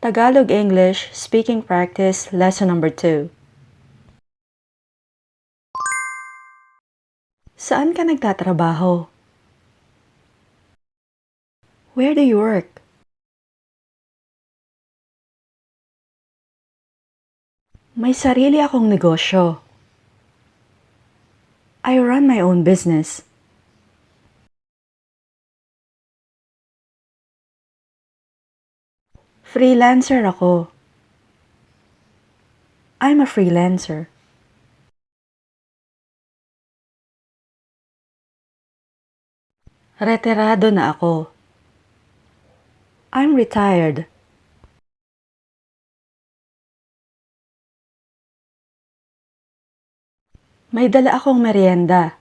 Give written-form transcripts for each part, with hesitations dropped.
Tagalog-English Speaking Practice Lesson number 2. Saan ka nagtatrabaho? Where do you work? May sarili akong negosyo. I run my own business. Freelancer ako. I'm a freelancer. Retirado na ako. I'm retired. May dala akong meryenda.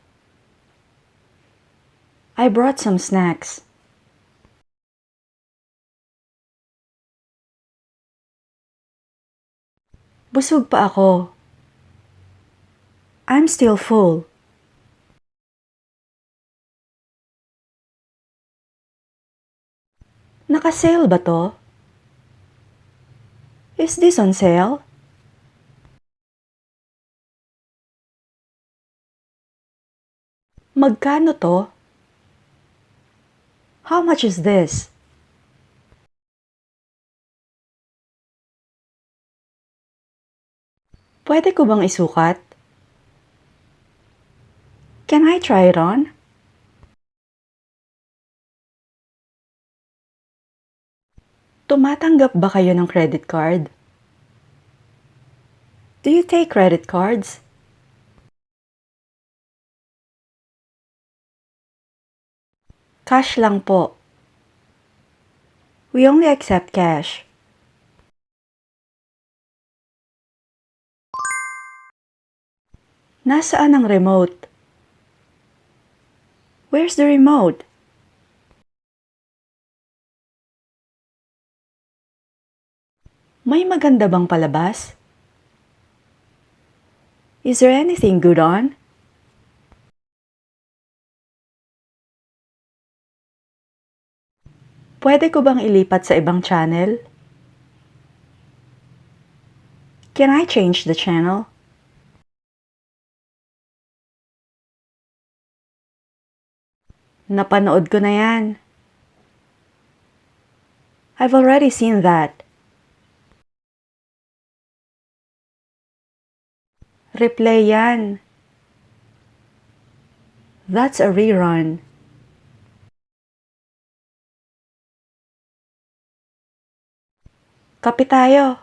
I brought some snacks. Busog pa ako. I'm still full. Naka-sale ba to? Is this on sale? Magkano to? How much is this? Pwede ko bang isukat? Can I try it on? Tumatanggap ba kayo ng credit card? Do you take credit cards? Cash lang po. We only accept cash. Nasaan ang remote? Where's the remote? May maganda bang palabas? Is there anything good on? Pwede ko bang ilipat sa ibang channel? Can I change the channel? Napanood ko na yan. I've already seen that. Replay yan. That's a rerun. Kape tayo.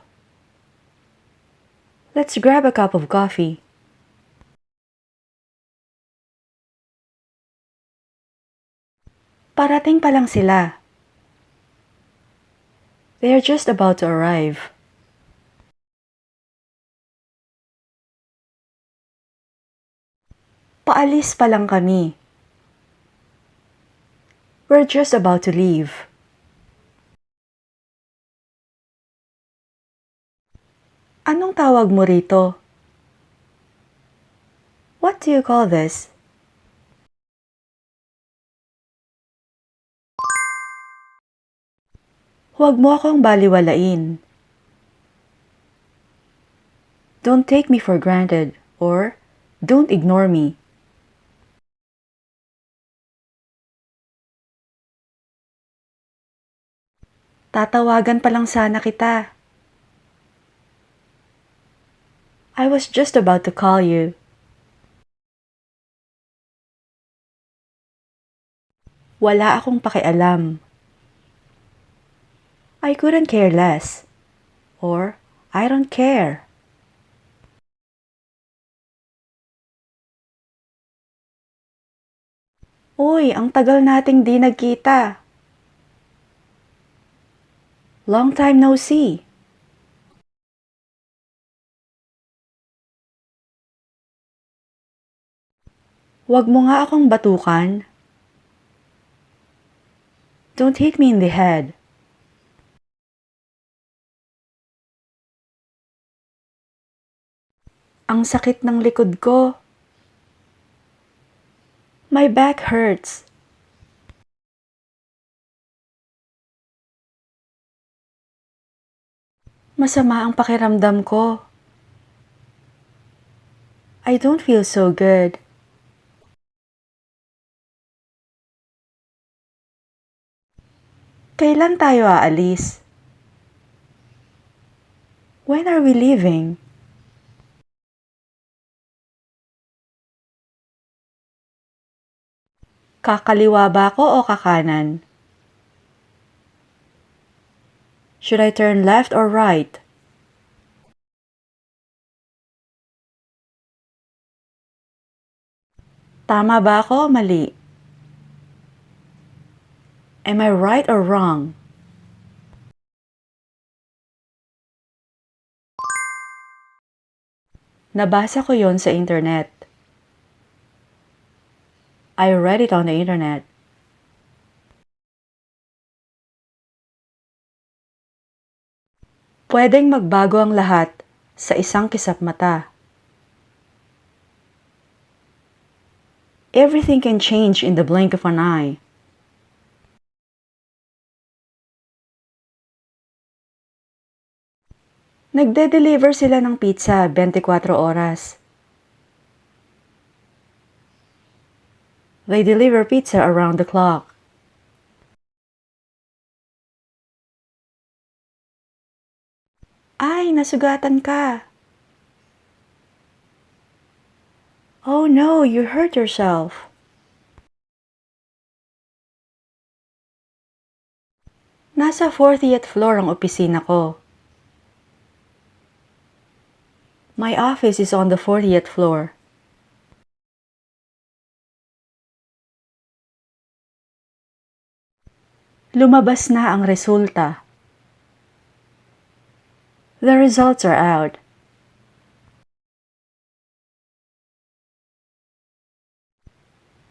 Let's grab a cup of coffee. Parating pa lang sila. They're just about to arrive. Paalis pa lang kami. We're just about to leave. Anong tawag mo rito? What do you call this? Huwag mo akong balewalain. Don't take me for granted, or don't ignore me. Tatawagan pa lang sana kita. I was just about to call you. Wala akong pakialam. I couldn't care less. Or, I don't care. Uy, ang tagal nating di nagkita. Long time no see. Huwag mo nga akong batukan. Don't hit me in the head. Ang sakit ng likod ko. My back hurts. Masama ang pakiramdam ko. I don't feel so good. Kailan tayo aalis? When are we leaving? Kakaliwa ba ako o kakanan? Should I turn left or right? Tama ba ako o mali? Am I right or wrong? Nabasa ko yon sa internet. I read it on the internet. Pwedeng magbago ang lahat sa isang kisap mata. Everything can change in the blink of an eye. Nagde-deliver sila ng pizza 24 oras. They deliver pizza around the clock. Ay, nasugatan ka. Oh no, you hurt yourself. Nasa 40th floor ang opisina ko. My office is on the 40th floor. Lumabas na ang resulta. The results are out.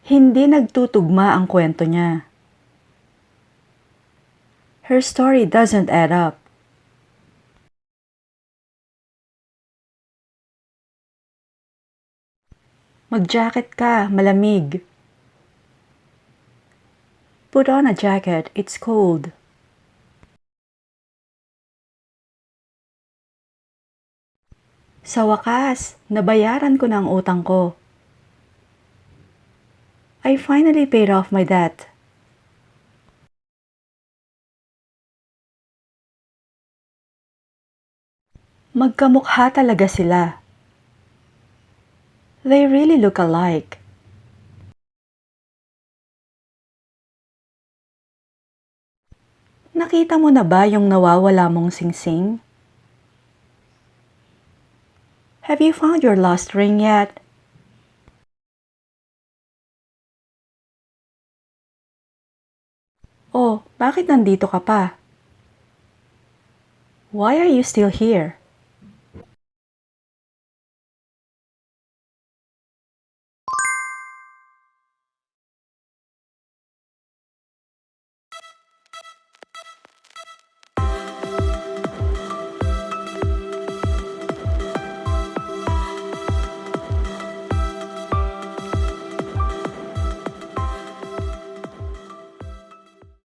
Hindi nagtutugma ang kwento niya. Her story doesn't add up. Mag-jacket ka, malamig. Put on a jacket, it's cold. Sa wakas, nabayaran ko na ang utang ko. I finally paid off my debt. Magkamukha talaga sila. They really look alike. Nakita mo na ba yung nawawala mong singsing? Have you found your lost ring yet? Oh, bakit nandito ka pa? Why are you still here?